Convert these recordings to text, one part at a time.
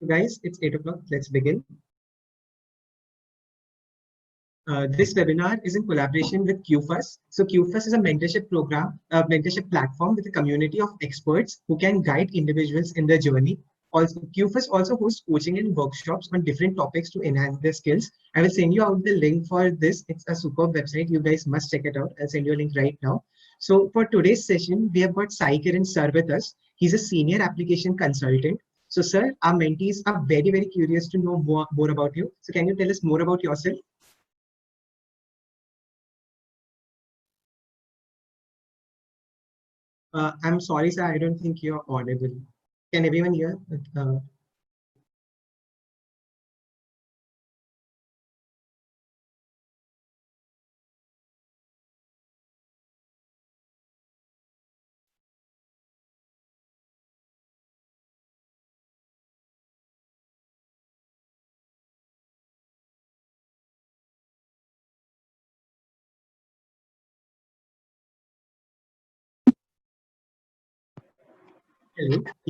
Guys, it's 8 o'clock. Let's begin. This webinar is in collaboration with Qfuss. So Qfuss is a mentorship program, a mentorship platform with a community of experts who can guide individuals in their journey. Also, Qfuss also hosts coaching and workshops on different topics to enhance their skills. I will send you out the link for this. It's a superb website. You guys must check it out. I'll send you a link right now. So for today's session, we have got Saikiran Sir with us. He's a senior application consultant. So sir, our mentees are very, very curious to know more about you. So can you tell us more about yourself? I'm sorry, sir. I don't think you're audible. Can everyone hear? Hello.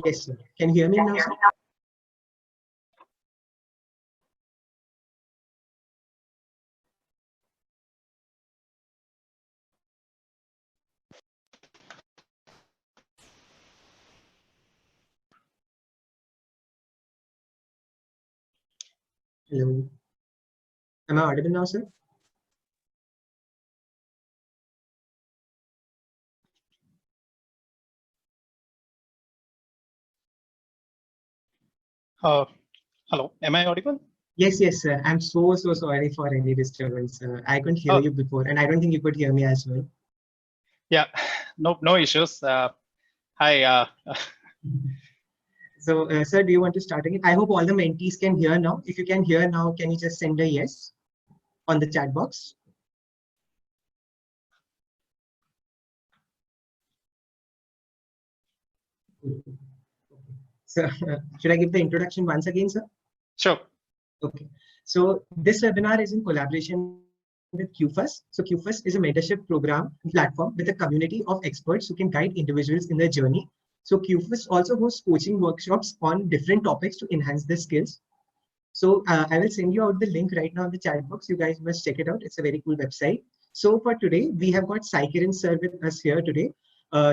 Yes, sir. Can you hear me now, sir? Hello. Am I audible now, sir? Hello, am I audible? Yes, yes, sir. I'm so sorry for any disturbance. I couldn't hear you before, and I don't think you could hear me as well. Yeah, no issues. Hi. So, sir, do you want to start again? I hope all the mentees can hear now. If you can hear now, can you just send a yes on the chat box? So, should I give the introduction once again, sir? Sure. Okay. So this webinar is in collaboration with Qfuss. So Qfuss is a mentorship program platform with a community of experts who can guide individuals in their journey. So Qfuss also hosts coaching workshops on different topics to enhance their skills. So I will send you out the link right now in the chat box. You guys must check it out. It's a very cool website. So for today, we have got Saikiran Sir with us here today.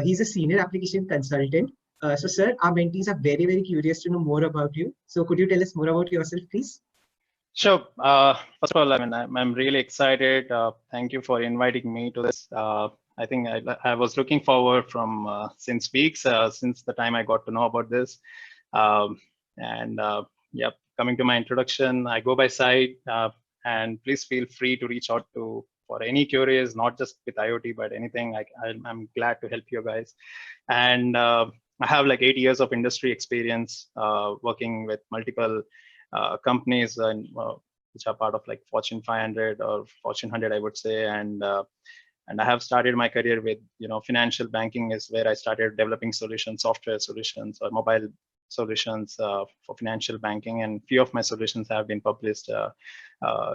He's a senior application consultant. So sir, our mentees are very, very curious to know more about you. So could you tell us more about yourself, please? Sure. First of all, I mean, I'm really excited. Thank you for inviting me to this. I think I was looking forward from since weeks, since the time I got to know about this. Yep, coming to my introduction, I go by Sai, and please feel free to reach out to for any queries, not just with IoT, but anything. I'm glad to help you guys. And I have like 8 years of industry experience working with multiple companies which are part of like Fortune 500 or Fortune 100, I would say. And I have started my career with, financial banking is where I started developing solutions, software solutions or mobile solutions for financial banking. And few of my solutions have been published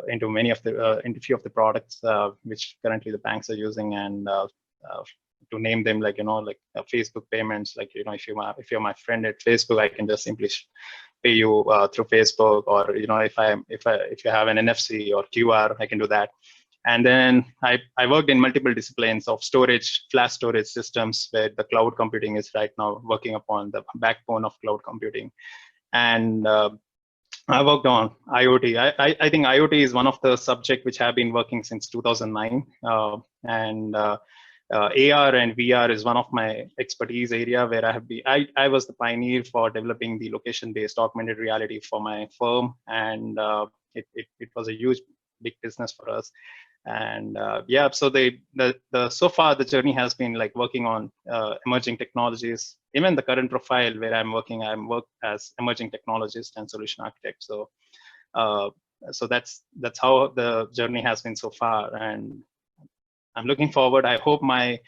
into many of the, into few of the products which currently the banks are using. And to name them, like, like Facebook payments, like, if you're my friend at Facebook, I can just simply pay you through Facebook, or if you have an NFC or QR, I can do that. And then I worked in multiple disciplines of storage, flash storage systems, where the cloud computing is right now working upon the backbone of cloud computing. And I worked on IoT. I think IoT is one of the subject which have been working since 2009. AR and VR is one of my expertise area where I was the pioneer for developing the location-based augmented reality for my firm, and it was a huge, big business for us. And yeah, so so far the journey has been like working on emerging technologies. Even the current profile where I'm working as emerging technologist and solution architect. So so that's how the journey has been so far, and I'm looking forward. I hope my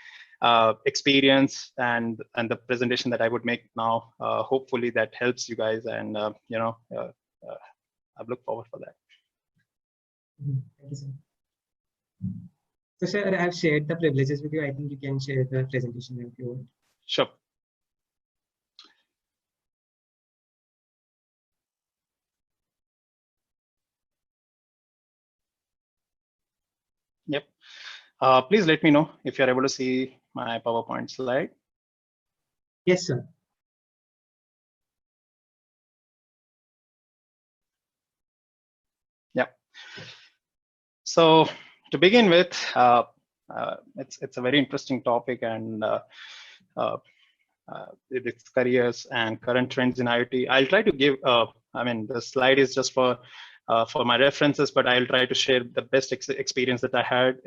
experience and the presentation that I would make now, hopefully that helps you guys, and I look forward for that. Thank you, sir. So, sir, I have shared the privileges with you. I think you can share the presentation if you want. Sure. Yep. Please let me know if you're able to see my PowerPoint slide. Yes, sir. Yep. So to begin with, it's a very interesting topic, and its careers and current trends in IoT. I'll try to give. I mean, the slide is just for my references, but I'll try to share the best experience that I had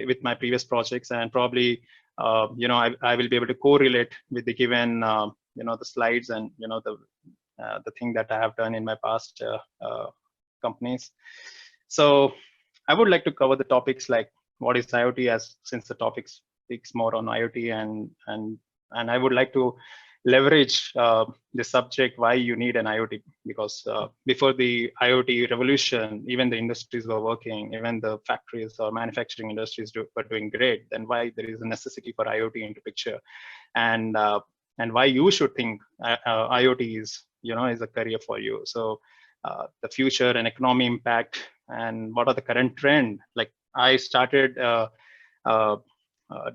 with my previous projects, and probably I will be able to correlate with the given the slides and the thing that I have done in my past companies. So I would like to cover the topics like what is IoT, as since the topic speaks more on IoT, and I would like to leverage the subject why you need an IoT, because before the IoT revolution, even the industries were working, even the factories or manufacturing industries were doing great. Then why there is a necessity for IoT into picture, and why you should think IoT is is a career for you. So the future and economy impact, and what are the current trend. Like I started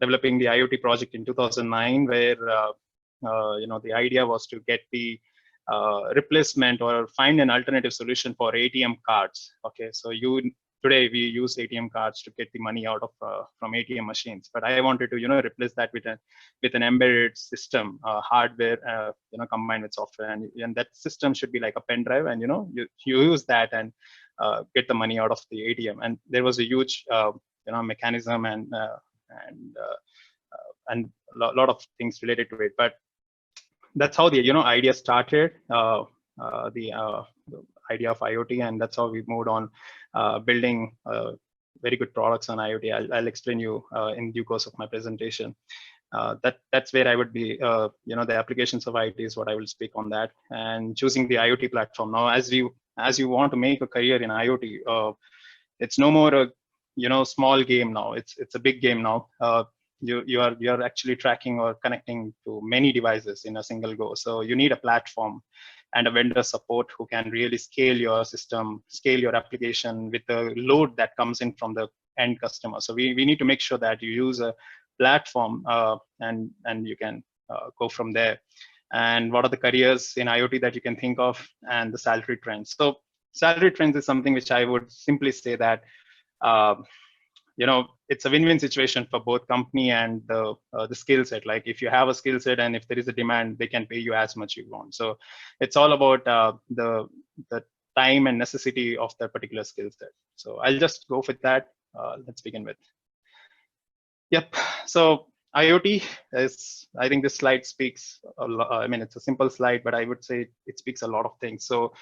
developing the IoT project in 2009, where the idea was to get the replacement or find an alternative solution for ATM cards. Okay, so today we use ATM cards to get the money out of from ATM machines, but I wanted to replace that with an embedded system, hardware combined with software, and that system should be like a pen drive, and you use that and get the money out of the ATM. And there was a huge mechanism and a lot of things related to it, but that's how the idea started, the idea of IoT, and that's how we moved on building very good products on IoT. I'll explain you in due course of my presentation. That's where I would be, the applications of IoT is what I will speak on that, and choosing the IoT platform. Now, as you want to make a career in IoT, it's no more a small game now. It's a big game now. You are actually tracking or connecting to many devices in a single go. So you need a platform and a vendor support who can really scale your system, scale your application with the load that comes in from the end customer. So we need to make sure that you use a platform and you can go from there. And what are the careers in IoT that you can think of, and the salary trends. So salary trends is something which I would simply say that it's a win-win situation for both company and the skill set. Like if you have a skill set and if there is a demand, they can pay you as much you want. So it's all about the time and necessity of that particular skill set. So I'll just go with that. Let's begin with. Yep. So IoT is, I think this slide speaks a lot. I mean, it's a simple slide, but I would say it speaks a lot of things. So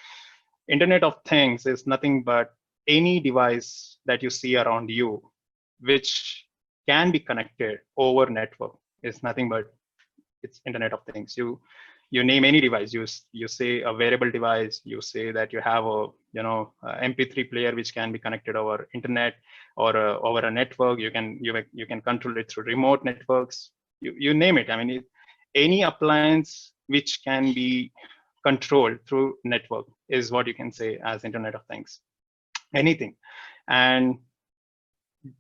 Internet of Things is nothing but any device that you see around you, which can be connected over network, is nothing but it's Internet of Things. You name any device. You say a wearable device. You say that you have a MP3 player which can be connected over internet or over a network. You can control it through remote networks. You name it. I mean, any appliance which can be controlled through network is what you can say as Internet of Things. Anything. And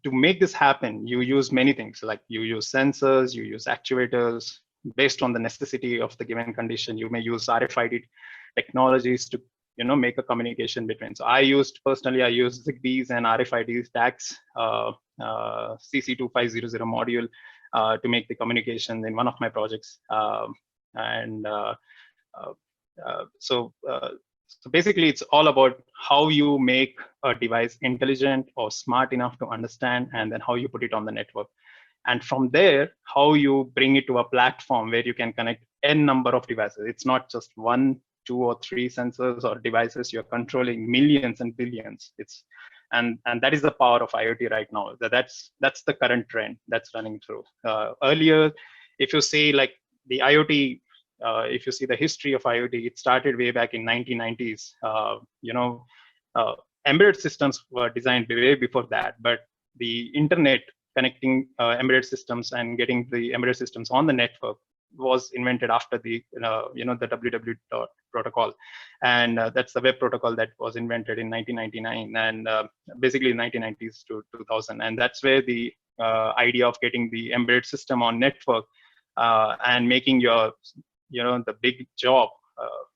to make this happen, you use many things, like you use sensors, you use actuators. Based on the necessity of the given condition, you may use RFID technologies to make a communication between. So personally I use Zigbees and RFID tags, CC2500 module to make the communication in one of my projects. So basically, it's all about how you make a device intelligent or smart enough to understand, and then how you put it on the network. And from there, how you bring it to a platform where you can connect n number of devices. It's not just 1, 2, or 3 sensors or devices. You're controlling millions and billions. And that is the power of IoT right now. That's the current trend that's running through. Earlier, if you say like the IoT, if you see the history of IoT, it started way back in 1990s. Embedded systems were designed way before that, but the internet connecting embedded systems and getting the embedded systems on the network was invented after the the www protocol, and that's the web protocol that was invented in 1999, and basically 1990s to 2000, and that's where the idea of getting the embedded system on network and making your the big job,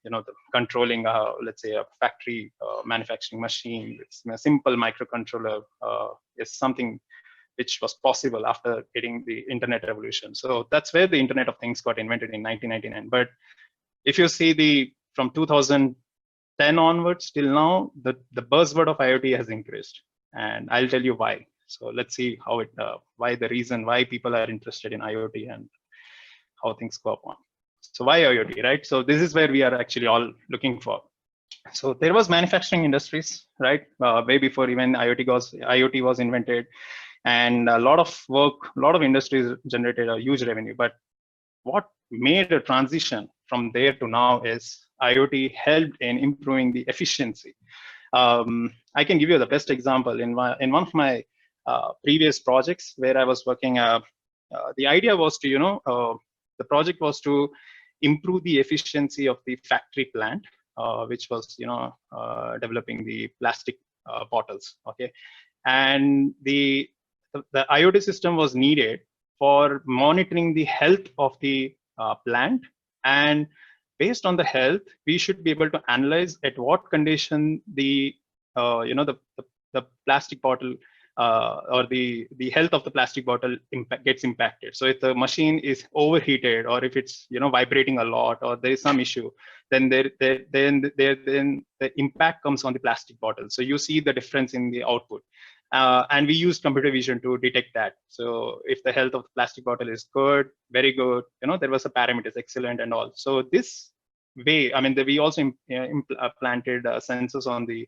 the controlling let's say a factory manufacturing machine with a simple microcontroller is something which was possible after getting the internet revolution. So that's where the Internet of Things got invented in 1999. But if you see from 2010 onwards till now, the buzzword of IoT has increased, and I'll tell you why. So let's see how why the reason why people are interested in IoT and how things go upon. So why IoT, right? So this is where we are actually all looking for. So there was manufacturing industries, right? Way before even IoT was invented, and a lot of work, a lot of industries generated a huge revenue. But what made a transition from there to now is IoT helped in improving the efficiency. I can give you the best example in one of my previous projects where I was working. The idea was to, the project was to improve the efficiency of the factory plant, which was, developing the plastic bottles. Okay, and the IoT system was needed for monitoring the health of the plant, and based on the health, we should be able to analyze at what condition the plastic bottle or the health of the plastic bottle gets impacted. So if the machine is overheated, or if it's vibrating a lot, or there is some issue, then then the impact comes on the plastic bottle. So you see the difference in the output. And we use computer vision to detect that. So if the health of the plastic bottle is good, very good, there was a parameters excellent and all. So this way, I mean, we also planted sensors on the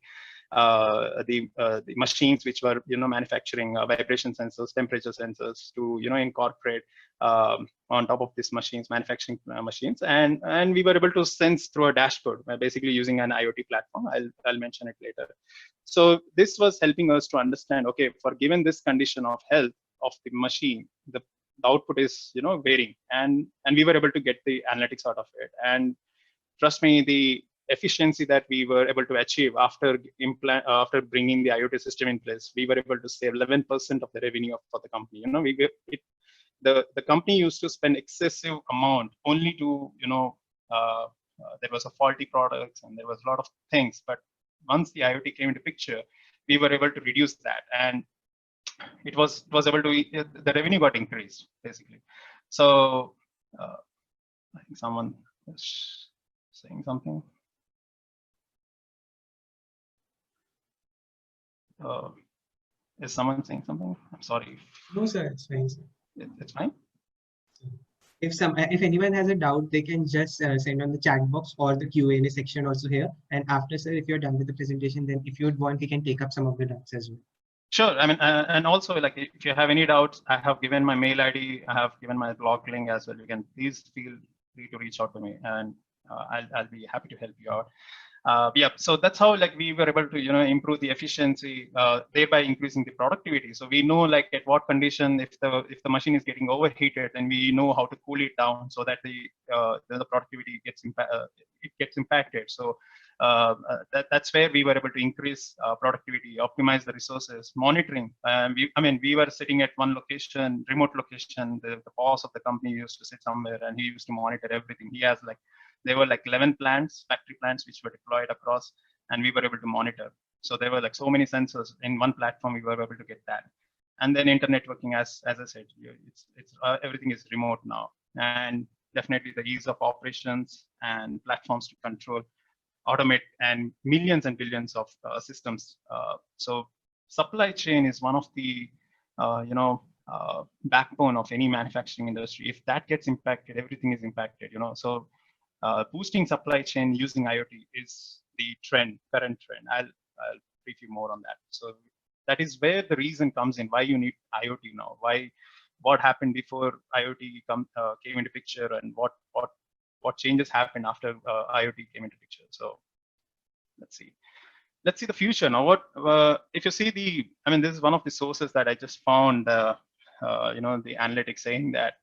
machines which were manufacturing vibration sensors, temperature sensors to incorporate on top of these machines, manufacturing machines, and we were able to sense through a dashboard, basically using an IoT platform. I'll mention it later. So this was helping us to understand, okay, for given this condition of health of the machine, the output is varying, and we were able to get the analytics out of it. And trust me, the efficiency that we were able to achieve after bringing the IoT system in place, we were able to save 11% of the revenue for the company. The company used to spend excessive amount only to there was a faulty products and there was a lot of things. But once the IoT came into picture, we were able to reduce that, and it was able to the revenue got increased basically. So I think someone is saying something. Is someone saying something? I'm sorry. No, sir, it's fine, sir. It's fine. If anyone has a doubt, they can just send on the chat box or the Q&A section also here. And after, sir, if you're done with the presentation, then if you'd want, we can take up some of the doubts as well. Sure. I mean, and also, like, if you have any doubts, I have given my mail ID, I have given my blog link as well. You can please feel free to reach out to me, and I'll be happy to help you out. Yeah, so that's how we were able to improve the efficiency, thereby increasing the productivity. So we know at what condition, if the machine is getting overheated, then we know how to cool it down so that the productivity gets impacted. So that's where we were able to increase productivity, optimize the resources, monitoring. We were sitting at one location, remote location. The boss of the company used to sit somewhere, and he used to monitor everything. He has there were 11 plants, factory plants, which were deployed across, and we were able to monitor. So there were so many sensors in one platform. We were able to get that. And then internetworking, as I said, it's everything is remote now, and definitely the ease of operations and platforms to control, automate, and millions and billions of systems. So supply chain is one of the backbone of any manufacturing industry. If that gets impacted, everything is impacted. So boosting supply chain using IoT is the current trend. I'll brief you more on that. So that is where the reason comes in why you need IoT now. What happened before IoT came into picture, and what changes happened after IoT came into picture. So let's see the future now. What if you see this is one of the sources that I just found. The analytics saying that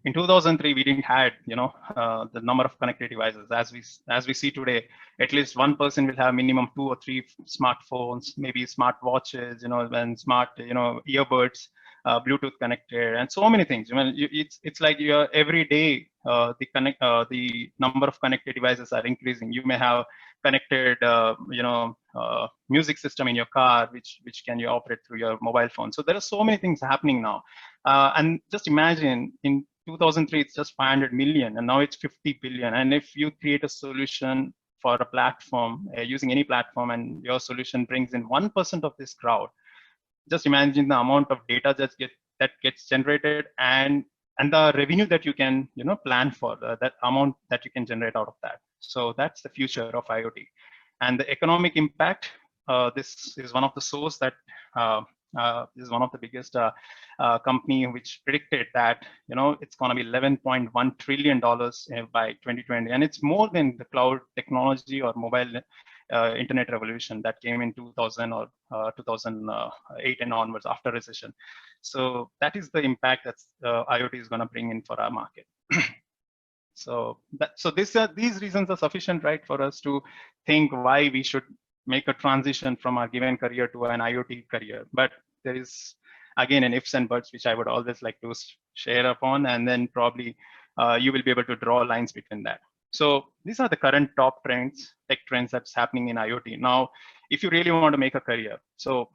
In 2003, we didn't had, the number of connected devices as we see today. At least one person will have minimum 2 or 3 smartphones, maybe smart watches, and smart, earbuds, Bluetooth connected, and so many things. It's like every day the number of connected devices are increasing. You may have connected, music system in your car, which can you operate through your mobile phone. So there are so many things happening now. And just imagine in 2003, it's just 500 million, and now it's 50 billion. And if you create a solution for a platform using any platform, and your solution brings in 1% of this crowd, just imagine the amount of data that gets generated, and the revenue that you can plan for, that amount that you can generate out of that. So that's the future of IoT. And the economic impact, this is one of the source that is one of the biggest company which predicted that it's going to be $11.1 trillion by 2020, and it's more than the cloud technology or mobile internet revolution that came in 2000 or 2008 and onwards after recession. So that is the impact that IoT is going to bring in for our market. So these reasons are sufficient, right, for us to think why we should make a transition from a given career to an IoT career. But there is again an ifs and buts, which I would always like to share upon, and then probably you will be able to draw lines between that. So these are the current top trends, tech trends that's happening in IoT. Now, if you really want to make a career, so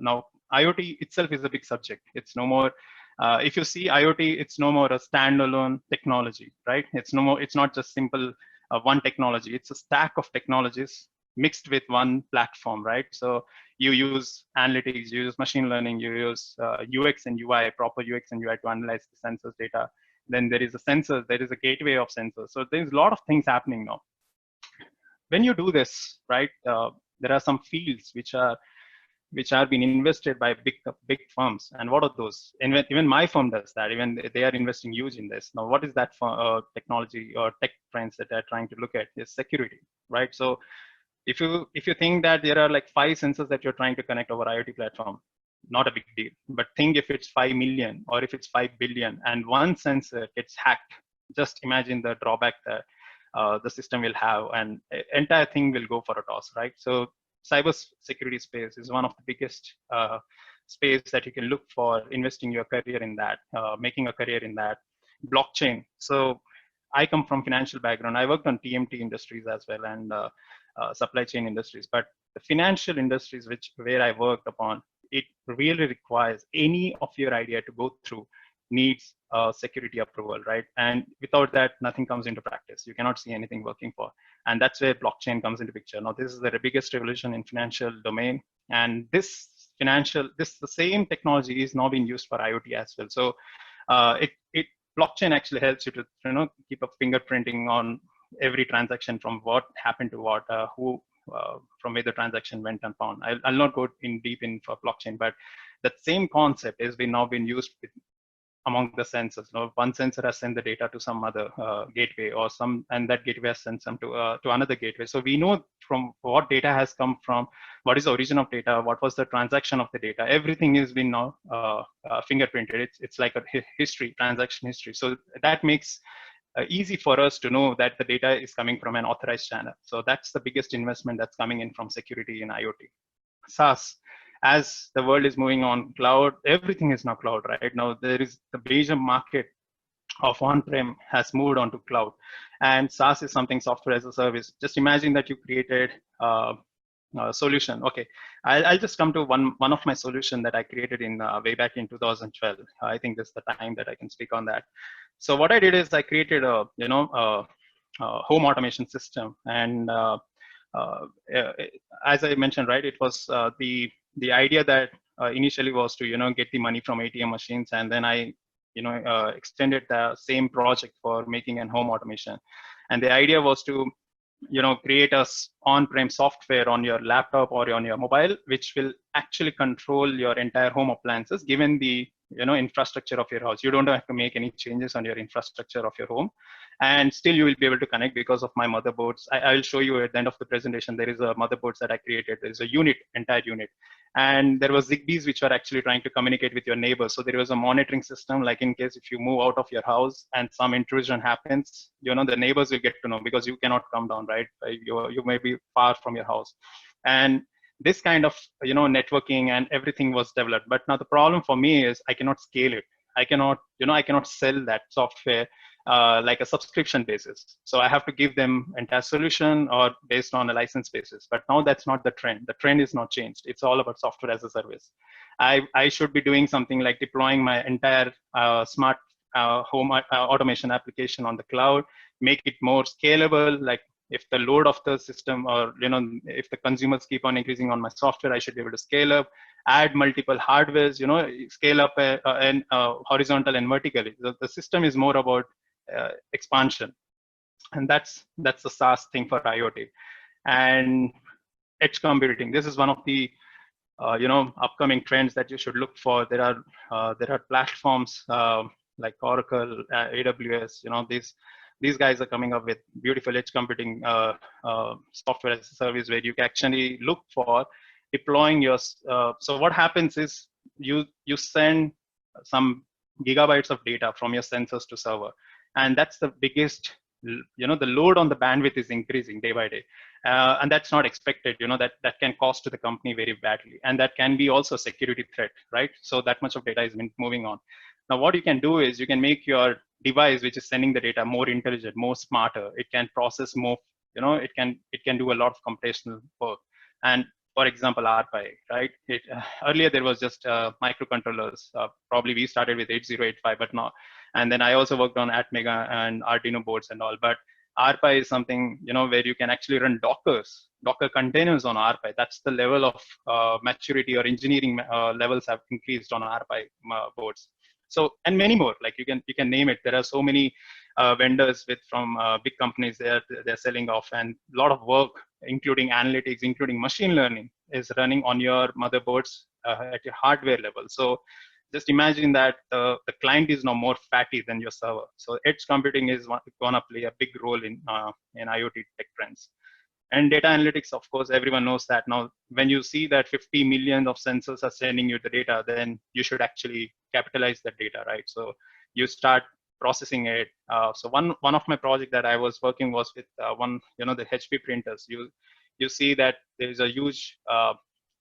now IoT itself is a big subject. It's no more, if you see IoT, it's no more a standalone technology, right? It's no more, it's not just simple one technology. It's a stack of technologies mixed with one platform, right? So you use analytics, you use machine learning, you use UX and UI, proper UX and UI to analyze the sensors data. Then there is a sensor, there is a gateway of sensors. So there's a lot of things happening now. When you do this, right, there are some fields which are being invested by big firms. And what are those? Even my firm does that. Even they are investing huge in this. Now, what is that technology or tech trends that they're trying to look at is security, right? So if you think that there are like 5 sensors that you're trying to connect over IoT platform, not a big deal. But think if it's 5 million or if it's 5 billion and one sensor gets hacked, just imagine the drawback that the system will have, and entire thing will go for a toss, right? So cyber security space is one of the biggest space that you can look for investing your career in that, making a career in that. Blockchain. So I come from financial background. I worked on TMT industries as well, and supply chain industries. But the financial industries where I worked upon, it really requires any of your idea to go through needs security approval, right? And without that, nothing comes into practice. You cannot see anything working for. And that's where blockchain comes into picture. Now, this is the biggest revolution in financial domain. And the same technology is now being used for IoT as well. So blockchain actually helps you to keep a fingerprinting on every transaction, from what happened to what, from where the transaction went and found. I'll not go deep in for blockchain, but that same concept has now been used among the sensors. One sensor has sent the data to some other gateway, and that gateway has sent some to another gateway. So we know from what data has come from, what is the origin of data, what was the transaction of the data. Everything has been now fingerprinted. It's like a transaction history. So that makes easy for us to know that the data is coming from an authorized channel. So that's the biggest investment that's coming in from security in IoT. SaaS, as the world is moving on cloud, everything is now cloud, right? Now there is the major market of on-prem has moved on to cloud, and SaaS is something, software as a service. Just imagine that you created a solution. Okay, I'll just come to one of my solution that I created in way back in 2012. I think this is the time that I can speak on that. So what I did is I created a home automation system, and as I mentioned, right, it was the idea that initially was to get the money from ATM machines, and then I extended the same project for making an home automation. And the idea was to create a on-prem software on your laptop or on your mobile, which will actually control your entire home appliances, given the infrastructure of your house. You don't have to make any changes on your infrastructure of your home, and still you will be able to connect because of my motherboards. I will show you at the end of the presentation. There is a motherboards that I created. There's a unit, entire unit, and there was Zigbees which are actually trying to communicate with your neighbors. So there was a monitoring system, like in case if you move out of your house and some intrusion happens, the neighbors will get to know, because you cannot come down, right? You may be far from your house, and this kind of networking and everything was developed. But now the problem for me is I cannot scale it. I cannot sell that software like a subscription basis. So I have to give them entire solution or based on a license basis. But now that's not the trend. The trend is not changed. It's all about software as a service. I should be doing something like deploying my entire smart home automation application on the cloud, make it more scalable. Like if the load of the system, or if the consumers keep on increasing on my software, I should be able to scale up, add multiple hardwares, scale up and horizontal and vertically. The system is more about expansion, and that's the SaaS thing for IoT. And edge computing, this is one of the upcoming trends that you should look for. There are platforms like Oracle, AWS. These guys are coming up with beautiful edge computing software as a service, where you can actually look for deploying your. So what happens is you send some gigabytes of data from your sensors to server, and that's the biggest. The load on the bandwidth is increasing day by day, and that's not expected. That can cost to the company very badly, and that can be also a security threat, right? So that much of data is moving on. Now, what you can do is you can make your device, which is sending the data, more intelligent, more smarter. It can process more. It can do a lot of computational work. And for example, RPi, right? Earlier there was just microcontrollers. Probably we started with 8085, but now, and then I also worked on Atmega and Arduino boards and all. But RPi is something where you can actually run Docker containers on RPi. That's the level of maturity or engineering levels have increased on RPi boards. So, and many more, like you can name it. There are so many vendors from big companies they're selling off, and a lot of work, including analytics, including machine learning, is running on your motherboards at your hardware level. So just imagine that the client is now more fatty than your server. So edge computing is going to play a big role in IoT tech trends. And data analytics, of course, everyone knows that now. When you see that 50 million of sensors are sending you the data, then you should actually capitalize that data, right? So you start processing it. So one of my project that I was working was with the HP printers. You see that there is a huge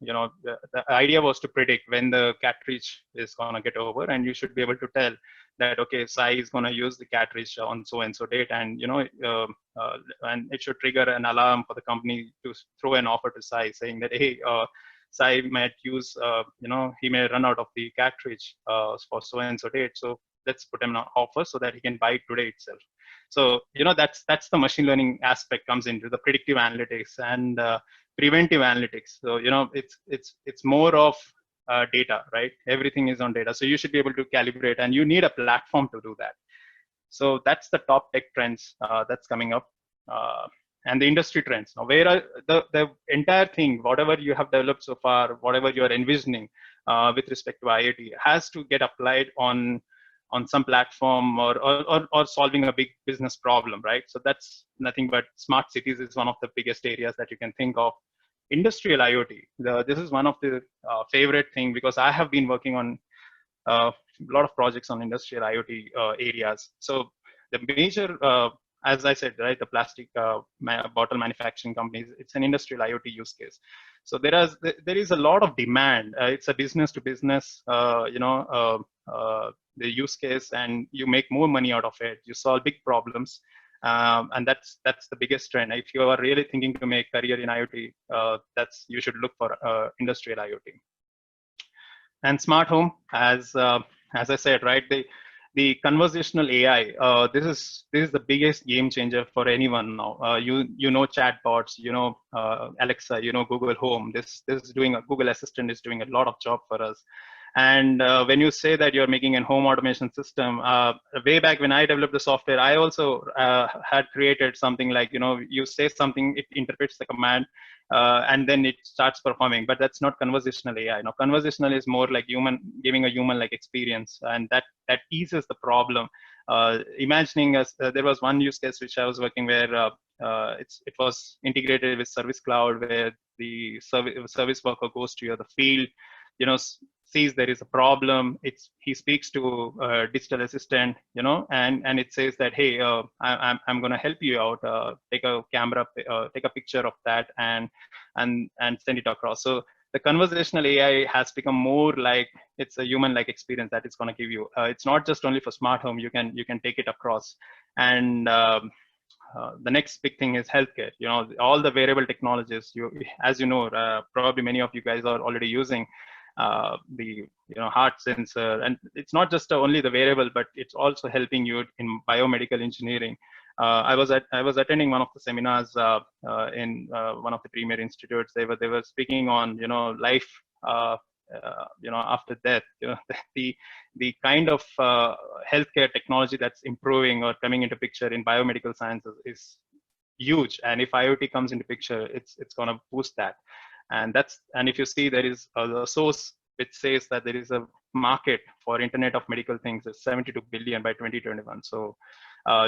the idea was to predict when the cartridge is going to get over, and you should be able to tell that, okay, Sai is going to use the cartridge on so and so date, and and it should trigger an alarm for the company to throw an offer to Sai saying that, hey, Sai might use he may run out of the cartridge for so and so date, so let's put him an offer so that he can buy it today itself. So that's the machine learning aspect comes into the predictive analytics and preventive analytics. So it's more of data, right? Everything is on data, so you should be able to calibrate, and you need a platform to do that. So that's the top tech trends that's coming up, and the industry trends. Now, where are the entire thing, whatever you have developed so far, whatever you are envisioning with respect to IoT, has to get applied on some platform or solving a big business problem, right? So that's nothing but smart cities is one of the biggest areas that you can think of. Industrial IoT, this is one of the favorite thing, because I have been working on a lot of projects on industrial IoT areas. So the major, as I said, right, the plastic bottle manufacturing companies, it's an industrial IoT use case. So there is a lot of demand. It's a business to business, the use case, and you make more money out of it. You solve big problems, and that's the biggest trend. If you are really thinking to make career in IoT, you should look for industrial IoT. And smart home, as I said, right, the conversational AI, this is the biggest game changer for anyone now. Chatbots, Alexa, Google Home. This is doing Google Assistant is doing a lot of job for us. And when you say that you're making a home automation system, way back when I developed the software, I also had created something like, you say something, it interprets the command, and then it starts performing. But that's not conversational AI. Now, conversational is more like giving a human-like experience, and that eases the problem. Imagining there was one use case which I was working where it was integrated with Service Cloud, where the service worker goes to the field, sees there is a problem. He speaks to a digital assistant, and it says that, hey, I'm going to help you out. Take a camera, take a picture of that, and send it across. So the conversational AI has become more like it's a human-like experience that it's going to give you. It's not just only for smart home. You can take it across. And the next big thing is healthcare. All the wearable technologies. As you know, probably many of you guys are already using the heart sensor, and it's not just only the wearable, but it's also helping you in biomedical engineering. I was attending one of the seminars in one of the premier institutes. They were speaking on life after death. The kind of healthcare technology that's improving or coming into picture in biomedical sciences is huge. And if IoT comes into picture, it's going to boost that. And if you see, there is a source which says that there is a market for Internet of Medical Things is 72 billion by 2021. So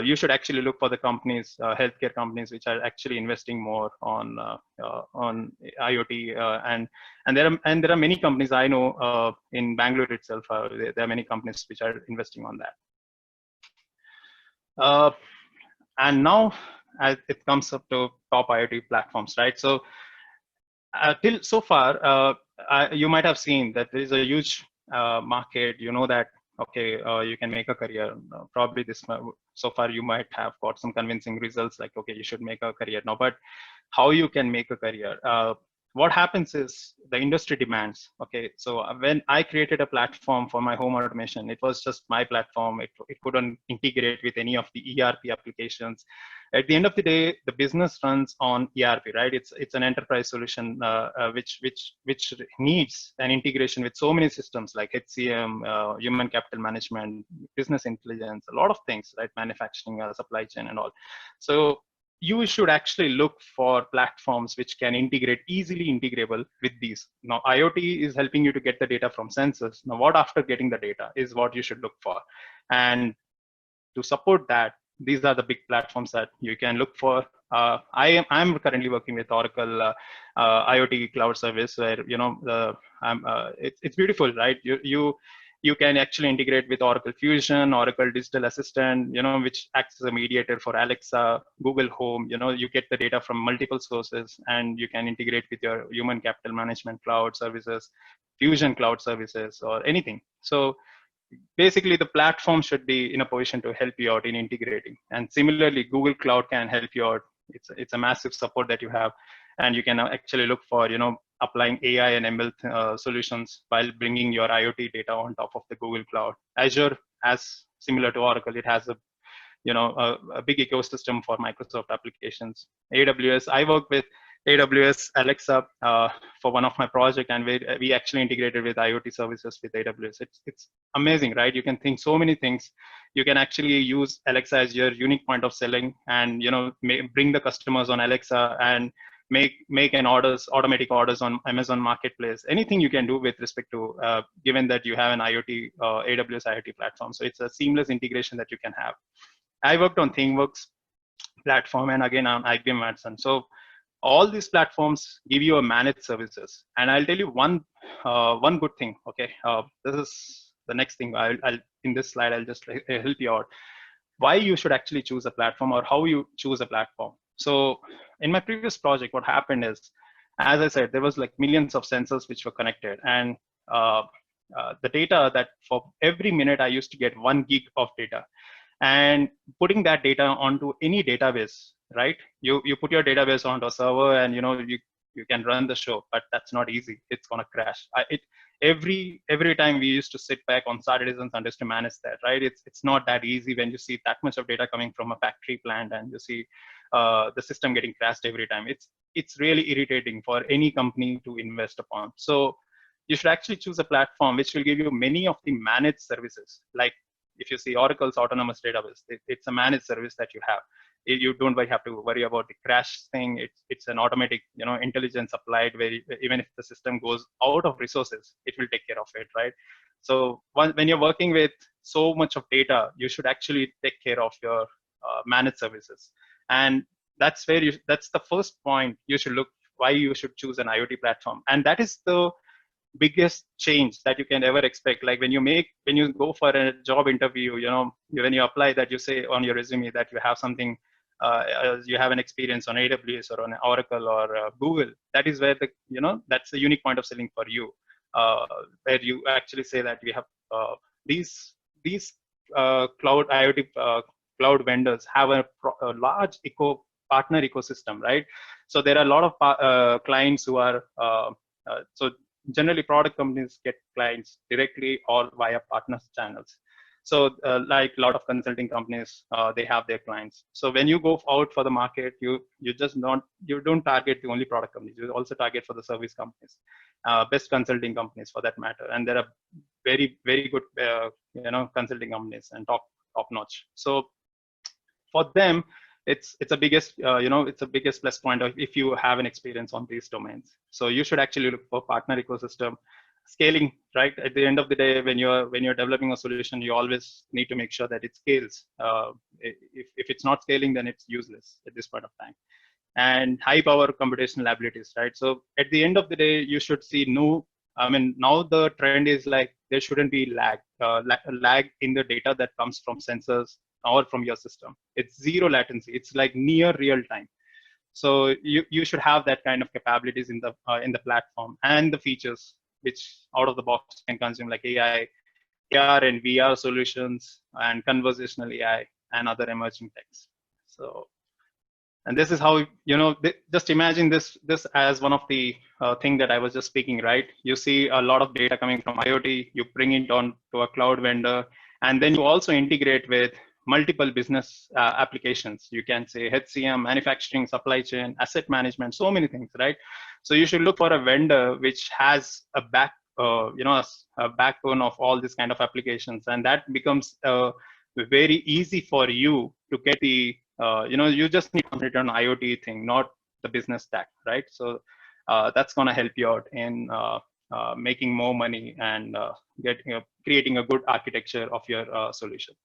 you should actually look for the companies, healthcare companies, which are actually investing more on IoT. And there are many companies I know in Bangalore itself. There are many companies which are investing on that. And now, as it comes up to top IoT platforms, right? So till so far, you might have seen that there is a huge market. That okay, you can make a career. Probably so far you might have got some convincing results, like okay, you should make a career now. But how you can make a career? What happens is the industry demands. Okay, so when I created a platform for my home automation, it was just my platform. It couldn't integrate with any of the ERP applications. At the end of the day, the business runs on ERP, right? It's an enterprise solution which needs an integration with so many systems like HCM, human capital management, business intelligence, a lot of things, right? Manufacturing, supply chain, and all. So you should actually look for platforms which can integrate easily integrable with these. Now, IoT is helping you to get the data from sensors. Now, what after getting the data is what you should look for. And to support that, these are the big platforms that you can look for. I'm currently working with Oracle IoT Cloud Service, where it's beautiful, right? You can actually integrate with Oracle Fusion, Oracle Digital Assistant, which acts as a mediator for Alexa, Google Home. You get the data from multiple sources, and you can integrate with your human capital management cloud services, Fusion cloud services, or anything. So basically, the platform should be in a position to help you out in integrating. And similarly, Google Cloud can help you out. It's a massive support that you have, and you can actually look for applying AI and ML solutions while bringing your IoT data on top of the Google Cloud. Azure, as similar to Oracle, it has a big ecosystem for Microsoft applications. AWS, I work with AWS Alexa for one of my projects, and we actually integrated with IoT services with AWS. It's amazing, right? You can think so many things. You can actually use Alexa as your unique point of selling, and bring the customers on Alexa and make automatic orders on Amazon Marketplace. Anything you can do with respect to given that you have an IoT AWS IoT platform. So it's a seamless integration that you can have. I worked on ThingWorks platform, and again on IBM Watson. So all these platforms give you a managed services. And I'll tell you one good thing. Okay, this is the next thing. I'll in this slide I'll just help you out why you should actually choose a platform, or how you choose a platform. So in my previous project, what happened is, as I said, there was like millions of sensors which were connected, and the data that for every minute I used to get 1 gig of data. And putting that data onto any database, right? You put your database onto a server, and you can run the show, but that's not easy. It's gonna crash. Every time we used to sit back on Saturdays and Sundays to manage that, right? It's not that easy when you see that much of data coming from a factory plant, and you see the system getting crashed every time. It's really irritating for any company to invest upon. So you should actually choose a platform which will give you many of the managed services. Like if you see Oracle's autonomous database, it's a managed service that you have. You don't have to worry about the crash thing. It's an automatic, intelligence applied where even if the system goes out of resources, it will take care of it, right? So when you're working with so much of data, you should actually take care of your managed services. And that's the first point you should look, why you should choose an IoT platform. And that is the biggest change that you can ever expect. Like when you go for a job interview, when you apply, that you say on your resume that you have something, you have an experience on AWS or on Oracle or Google. That is where that's the unique point of selling for you, where you actually say that we have these cloud IoT cloud vendors have a large partner ecosystem, right? So there are a lot of clients who are so generally product companies get clients directly or via partners channels. So like a lot of consulting companies, they have their clients. So when you go out for the market, you don't target the only product companies. You also target for the service companies, best consulting companies for that matter. And there are very, very good consulting companies and top notch. So for them, it's a biggest it's a biggest plus point of if you have an experience on these domains. So you should actually look for partner ecosystem scaling, right? At the end of the day, when you're developing a solution, you always need to make sure that it scales. If it's not scaling, then it's useless at this point of time. And high power computational abilities, right? So at the end of the day, you should see now the trend is like there shouldn't be lag in the data that comes from sensors or from your system. It's zero latency. It's like near real time. So you should have that kind of capabilities in the platform, and the features which out of the box can consume, like AI, AR and VR solutions, and conversational AI and other emerging techs. So, and this is how, just imagine this as one of the thing that I was just speaking, right? You see a lot of data coming from IoT, you bring it on to a cloud vendor, and then you also integrate with multiple business applications. You can say HCM, manufacturing, supply chain, asset management, so many things, right? So you should look for a vendor which has a backbone of all these kind of applications, and that becomes very easy for you to get the you just need to concentrate on IoT thing, not the business stack, right? So that's going to help you out in making more money and creating a good architecture of your solution.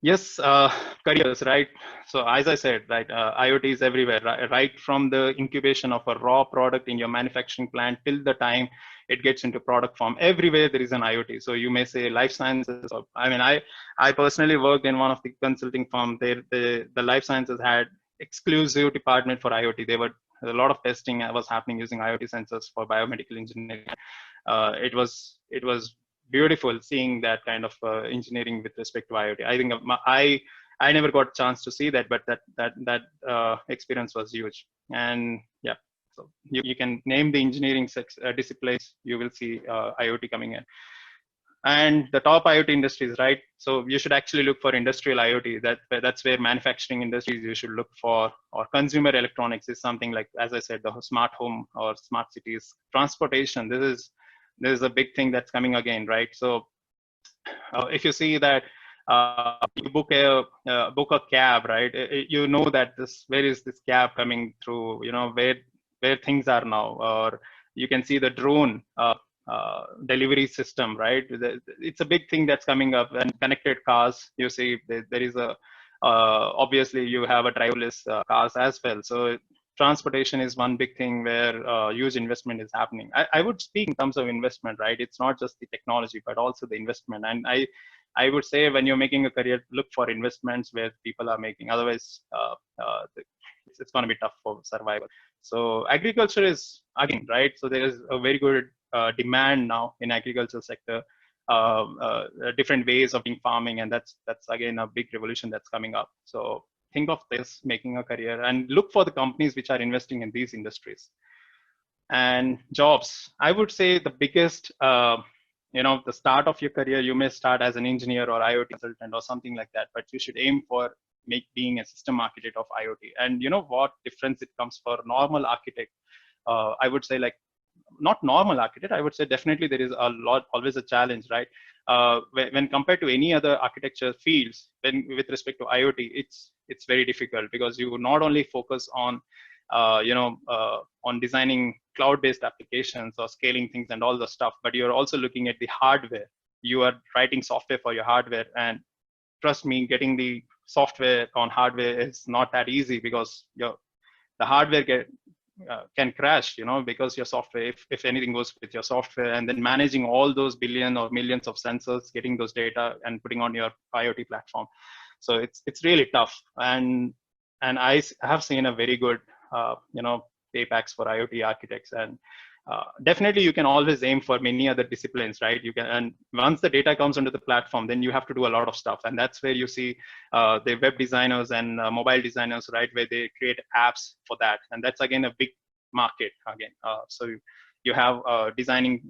Yes, careers, right? So as I said, right, IoT is everywhere, right from the incubation of a raw product in your manufacturing plant till the time it gets into product form. Everywhere there is an IoT. So you may say life sciences. Or, I personally worked in one of the consulting firms. The life sciences had exclusive department for IoT. There were a lot of testing that was happening using IoT sensors for biomedical engineering. It was beautiful seeing that kind of engineering with respect to IoT. I think I never got a chance to see that, but that experience was huge. And yeah, so you can name the engineering disciplines, you will see IoT coming in. And the top IoT industries, right? So you should actually look for industrial IoT. That's where manufacturing industries you should look for, or consumer electronics is something like, as I said, the smart home or smart cities. Transportation, this is a big thing that's coming again, right? So if you see that you book a cab, right? You know that where is this cab coming through? Where things are now, or you can see the drone delivery system, right? It's a big thing that's coming up. And connected cars, you see there is a obviously you have a driverless cars as well. So transportation is one big thing where huge investment is happening. I would speak in terms of investment, right? It's not just the technology, but also the investment. And I would say when you're making a career, look for investments where people are making. Otherwise, it's going to be tough for survival. So agriculture is again, right? So there is a very good demand now in agriculture sector. Different ways of doing farming, and that's again a big revolution that's coming up. So think of this making a career, and look for the companies which are investing in these industries. And jobs, I would say the biggest the start of your career, you may start as an engineer or IoT consultant or something like that, but you should aim for being a system architect of IoT. And you know what difference it comes for normal architect. I would say like not normal architect, I would say definitely there is always a challenge, right? When compared to any other architecture fields, with respect to IoT, it's very difficult, because you not only focus on on designing cloud-based applications or scaling things and all the stuff, but you're also looking at the hardware. You are writing software for your hardware, and trust me, getting the software on hardware is not that easy, because the hardware can crash, because your software, if anything goes with your software, and then managing all those billion or millions of sensors, getting those data and putting on your IoT platform. So it's really tough. And I have seen a very good, paybacks for IoT architects. And definitely you can always aim for many other disciplines, right? You can, and once the data comes onto the platform, then you have to do a lot of stuff. And that's where you see the web designers and mobile designers, right, where they create apps for that. And that's again a big market again. So you have designing,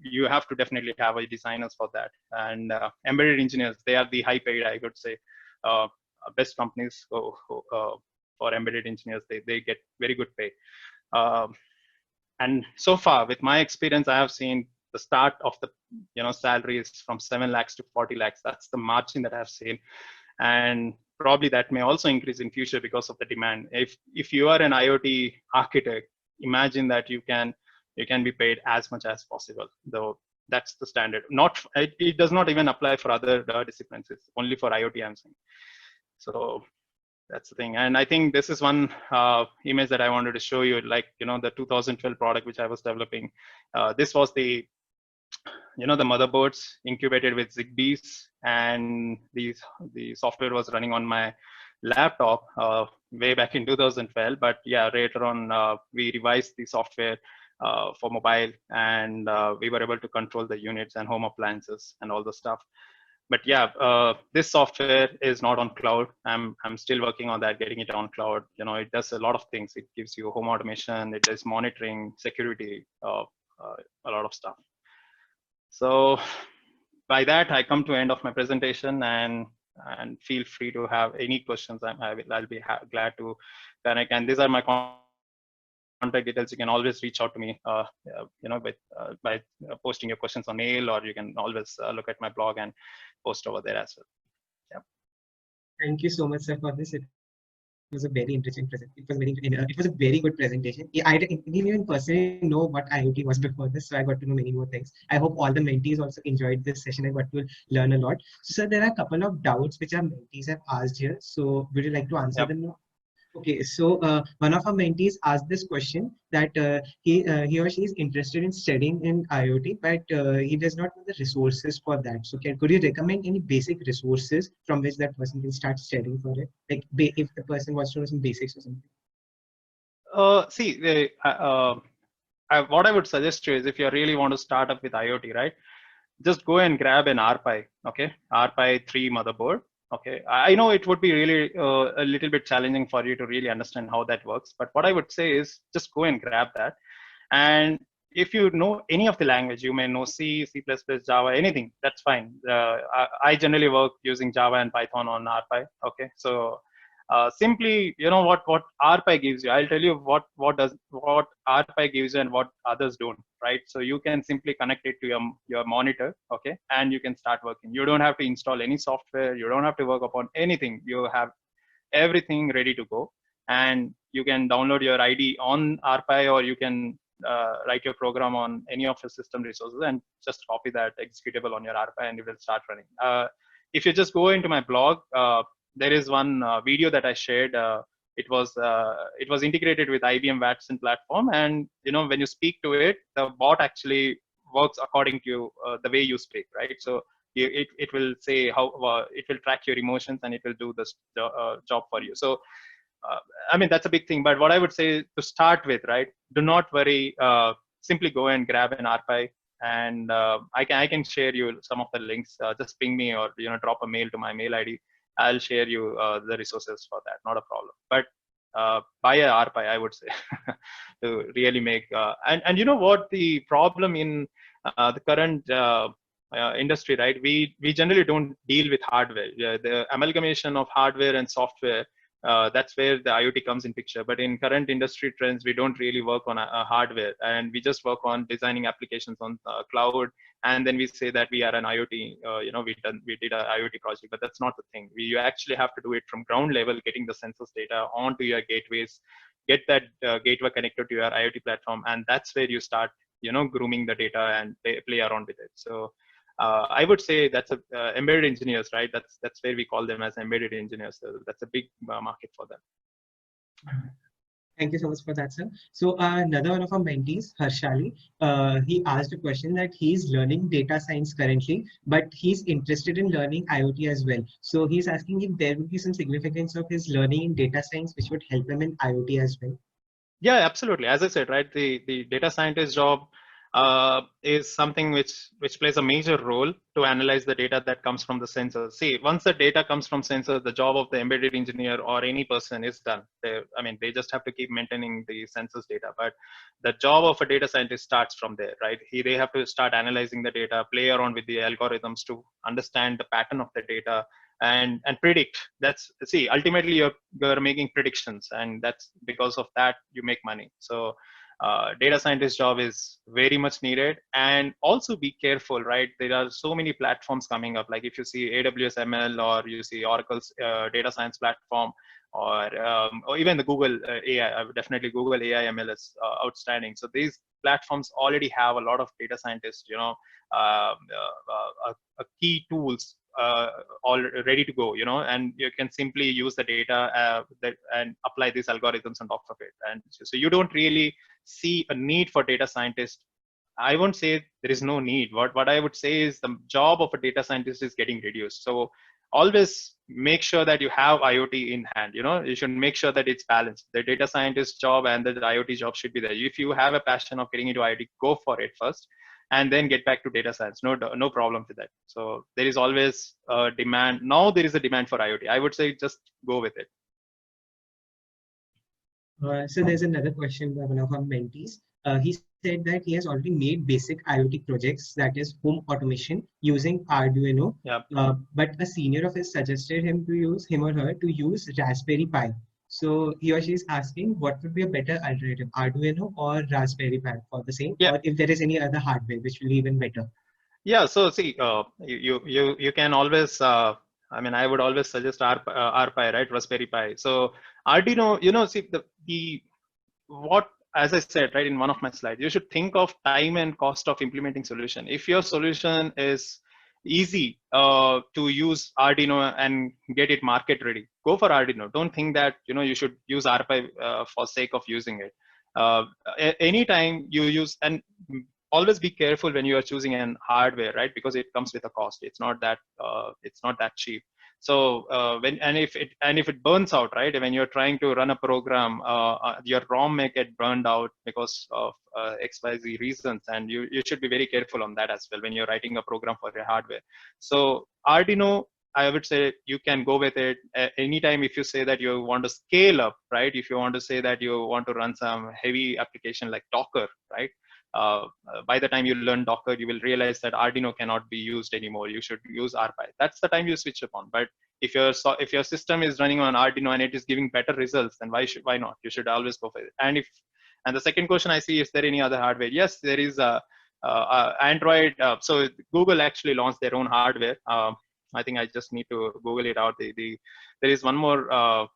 you have to definitely have a designers for that. And embedded engineers, they are the high paid, I would say, best companies for embedded engineers. They get very good pay. And so far, with my experience, I have seen the start of the salaries from 7 lakhs to 40 lakhs. That's the margin that I've seen, and probably that may also increase in future because of the demand. If you are an IoT architect, imagine that you can be paid as much as possible. Though that's the standard. It does not even apply for other disciplines. It's only for IoT, I'm saying. So that's the thing. And I think this is one image that I wanted to show you, like, the 2012 product which I was developing. This was the motherboards incubated with Zigbees, and the software was running on my laptop way back in 2012. But yeah, later on, we revised the software for mobile, and we were able to control the units and home appliances and all the stuff. But yeah, this software is not on cloud. I'm still working on that, getting it on cloud. It does a lot of things. It gives you home automation. It does monitoring, security, a lot of stuff. So by that, I come to end of my presentation, and feel free to have any questions. I'll be glad to connect. And these are my contact details. You can always reach out to me, by posting your questions on mail, or you can always look at my blog and post over there as well. Yeah. Thank you so much, sir, for this. It was a very interesting presentation. It was a very good presentation. I didn't even personally know what IoT was before this, so I got to know many more things. I hope all the mentees also enjoyed this session and got to learn a lot. So, sir, there are a couple of doubts which our mentees have asked here. So, would you like to answer them now? Okay, so one of our mentees asked this question that he or she is interested in studying in IoT, but he does not know the resources for that. So could you recommend any basic resources from which that person can start studying for it? Like if the person wants to know some basics or something. See, what I would suggest you is, if you really want to start up with IoT, right, just go and grab an RPi, okay, RPi 3 motherboard. Okay, I know it would be really a little bit challenging for you to really understand how that works, but what I would say is just go and grab that. And if you know any of the language, you may know C, C++, Java, anything, that's fine. I generally work using Java and Python on RPi. Okay, so simply, what RPi gives you. I'll tell you what RPi gives you and what others don't, right? So you can simply connect it to your monitor, okay, and you can start working. You don't have to install any software. You don't have to work upon anything. You have everything ready to go, and you can download your ID on RPi, or you can write your program on any of your system resources and just copy that executable on your RPi, and it will start running. If you just go into my blog, there is one video that I shared. It was integrated with IBM Watson platform, and when you speak to it, the bot actually works according to the way you speak, right? So it will say how it will track your emotions, and it will do this job for you. So I mean, that's a big thing. But what I would say to start with, right, do not worry. Simply go and grab an RPi, and I can share you some of the links. Just ping me, or drop a mail to my mail ID. I'll share you the resources for that. Not a problem. But buy a RPi, I would say, to really make. And you know what the problem in the current industry, right? We generally don't deal with hardware. The amalgamation of hardware and software that's where the IoT comes in picture. But in current industry trends, we don't really work on a hardware, and we just work on designing applications on cloud, and then we say that we are an IoT. We did a IoT project, but that's not the thing. You actually have to do it from ground level, getting the census data onto your gateways, get that gateway connected to your IoT platform, and that's where you start, grooming the data and play around with it. So I would say that's embedded engineers, right? That's where we call them as embedded engineers. So that's a big market for them. Thank you so much for that, sir. So another one of our mentees, Harshali, he asked a question that he's learning data science currently, but he's interested in learning IoT as well. So he's asking if there would be some significance of his learning in data science, which would help him in IoT as well. Yeah, absolutely. As I said, right, the data scientist job is something which plays a major role to analyze the data that comes from the sensors. See, once the data comes from sensors, the job of the embedded engineer or any person is done. They just have to keep maintaining the sensors data. But the job of a data scientist starts from there, right? They have to start analyzing the data, play around with the algorithms to understand the pattern of the data, and predict. Ultimately you're making predictions, and that's because of that you make money. So data scientist job is very much needed. And also be careful, right? There are so many platforms coming up, like if you see AWS ML, or you see Oracle's data science platform, or even the Google AI. Definitely Google AI ML is outstanding. So these platforms already have a lot of data scientists, key tools all ready to go, and you can simply use the data and apply these algorithms on top of it. And so you don't really see a need for data scientists. I won't say there is no need. What I would say is the job of a data scientist is getting reduced. So always make sure that you have IoT in hand. You should make sure that it's balanced. The data scientist job and the IoT job should be there. If you have a passion of getting into IoT, go for it first, and then get back to data science. No problem with that. So there is always a demand. Now there is a demand for IoT. I would say just go with it. So there's another question by one of our mentees. He said that he has already made basic IoT projects, that is home automation, using Arduino. Yep. But a senior of his suggested him or her to use Raspberry Pi. So he or she is asking what would be a better alternative, Arduino or Raspberry Pi for the same, Yeah. or if there is any other hardware which will be even better. Yeah. So see, you can always. I would always suggest RPi, right? Raspberry Pi. So Arduino, see what, as I said, right, in one of my slides, you should think of time and cost of implementing solution. If your solution is easy to use Arduino and get it market ready, go for Arduino. Don't think that you should use RPi for sake of using it. Anytime you use, and always be careful when you are choosing an hardware, right? Because it comes with a cost. It's not that cheap. So if it burns out, right, when you're trying to run a program, your ROM may get burned out because of XYZ reasons, and you should be very careful on that as well when you're writing a program for your hardware. So Arduino, I would say you can go with it anytime. If you say that you want to scale up, right? If you want to say that you want to run some heavy application like Docker, right? By the time you learn Docker, you will realize that Arduino cannot be used anymore. You should use RPi. That's the time you switch upon. But if your system is running on Arduino and it is giving better results, then why not? You should always go for it. And the second question I see, is there any other hardware? Yes, there is Android. So Google actually launched their own hardware. I think I just need to Google it out. There is one more.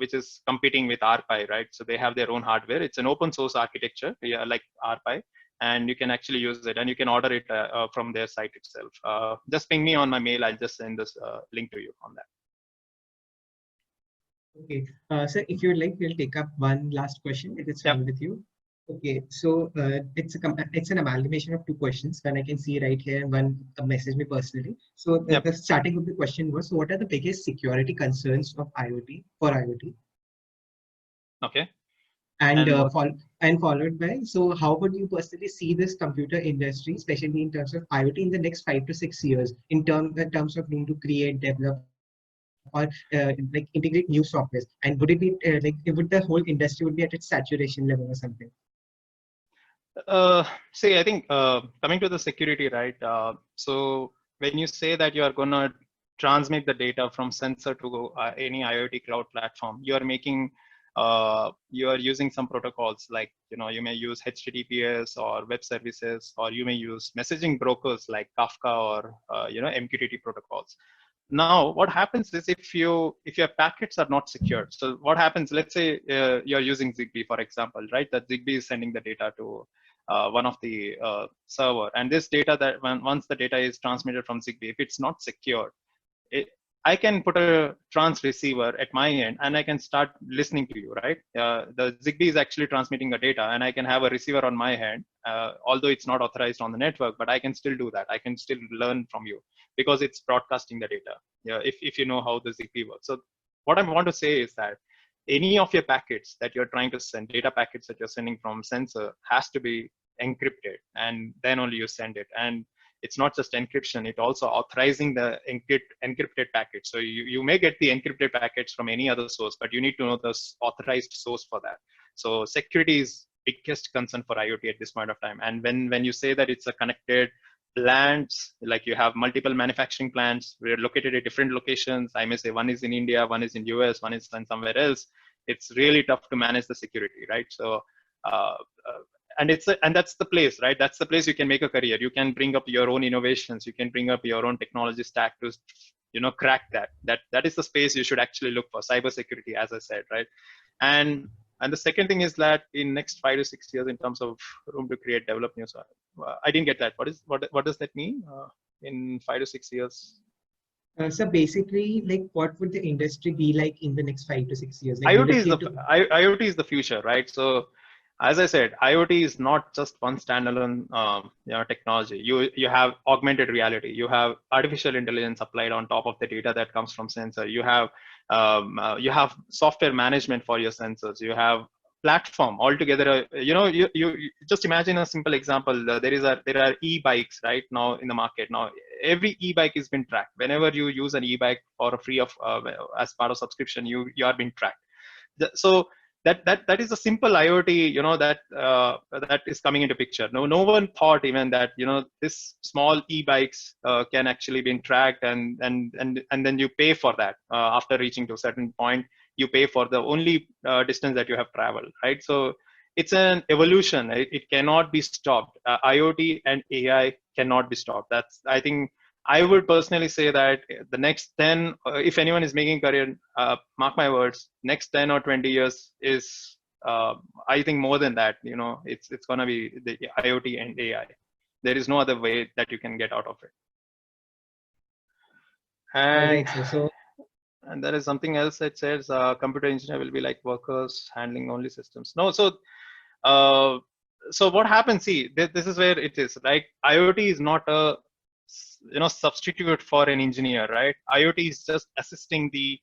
Which is competing with RPi, right? So they have their own hardware. It's an open source architecture, like RPi, and you can actually use it, and you can order it from their site itself. Just ping me on my mail. I'll just send this link to you on that. Okay, so if you'd like, we'll take up one last question if it's fine with you. Okay, so it's an amalgamation of two questions. One I can see right here, and one messaged me personally. So the starting of the question was, so what are the biggest security concerns of IoT for IoT? Okay. And followed by, so how would you personally see this computer industry, especially in terms of IoT, in the next 5 to 6 years, in terms of room to create, develop, or like integrate new softwares? And would it be would the whole industry would be at its saturation level or something? See, I think coming to the security, right? So when you say that you are gonna transmit the data from sensor to any IoT cloud platform, you are making you are using some protocols like, you may use HTTPS or web services, or you may use messaging brokers like Kafka or MQTT protocols. Now, what happens is if your packets are not secured, so what happens, let's say you're using Zigbee, for example, right? That Zigbee is sending the data to one of the server, and this data that once the data is transmitted from Zigbee, if it's not secured, I can put a trans receiver at my end and I can start listening to you, right? The Zigbee is actually transmitting the data, and I can have a receiver on my hand, although it's not authorized on the network, but I can still do that. I can still learn from you because it's broadcasting the data. If you know how the Zigbee works. So what I want to say is that any of your packets that you're trying to send, data packets that you're sending from sensor, has to be encrypted, and then only you send it. And it's not just encryption, it also authorizing the encrypted package. So you may get the encrypted packets from any other source, but you need to know the authorized source for that. So security is biggest concern for IoT at this point of time. And when you say that it's a connected plants, like you have multiple manufacturing plants, we're located at different locations. I may say one is in India, one is in US, one is in somewhere else. It's really tough to manage the security, right? So and that's the place, right? That's the place you can make a career. You can bring up your own innovations. You can bring up your own technology stack to, crack that. That is the space you should actually look for, cybersecurity, as I said, right? And the second thing is that in next 5 to 6 years, in terms of room to create, develop new. I didn't get that. What does that mean? In 5 to 6 years? So basically, like, what would the industry be like in the next 5 to 6 years? Like, IoT is the future, right? So, as I said, IoT is not just one standalone technology. You have augmented reality. You have artificial intelligence applied on top of the data that comes from sensor. You have software management for your sensors. You have platform altogether. You just imagine a simple example. There are e-bikes right now in the market. Now every e-bike has been tracked. Whenever you use an e-bike for a free of as part of subscription, you are being tracked. So that is a simple IoT, that is coming into picture. No one thought even that this small e-bikes can actually be tracked, and then you pay for that after reaching to a certain point. You pay for the only distance that you have traveled, right? So it's an evolution. It cannot be stopped. IoT and AI cannot be stopped. I think I would personally say that the next 10, if anyone is making career, mark my words, next 10 or 20 years is, I think more than that, it's going to be the IoT and AI. There is no other way that you can get out of it. And, and there is something else that says computer engineer will be like workers handling only systems. No, so what happens, see, this is where it is, like IoT is not a substitute for an engineer, right? IoT is just assisting the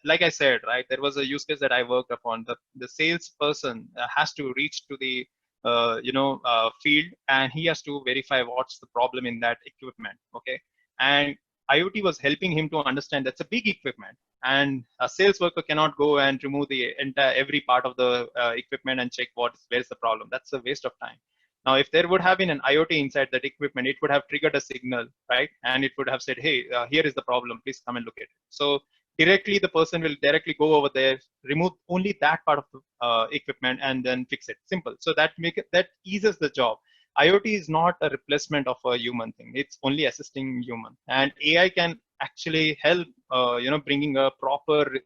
like I said, right, there was a use case that I worked upon. The salesperson has to reach to the field, and he has to verify what's the problem in that equipment. Okay, and IoT was helping him to understand that's a big equipment, and a sales worker cannot go and remove the every part of the equipment and check where's the problem. That's a waste of time. Now, if there would have been an IoT inside that equipment, it would have triggered a signal, right? And it would have said, hey, here is the problem. Please come and look at it. So directly, the person will directly go over there, remove only that part of the equipment, and then fix it. Simple. So that eases the job. IoT is not a replacement of a human thing. It's only assisting human. And AI can actually help, bringing a proper,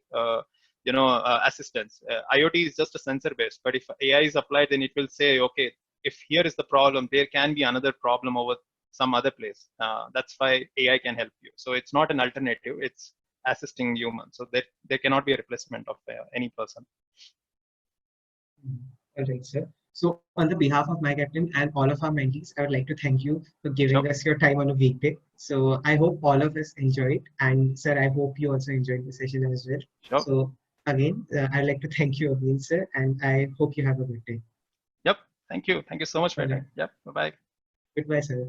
assistance. IoT is just a sensor based, but if AI is applied, then it will say, okay, if here is the problem, there can be another problem over some other place. That's why AI can help you. So it's not an alternative, it's assisting humans. So there cannot be a replacement of any person. All right, sir. So on the behalf of MyCaptain and all of our mentees, I would like to thank you for giving us your time on a weekday. So I hope all of us enjoyed. And sir, I hope you also enjoyed the session as well. Sure. So again, I'd like to thank you again, sir. And I hope you have a good day. Yep. Thank you. Thank you so much for your time. Yep. Bye-bye. Goodbye, sir.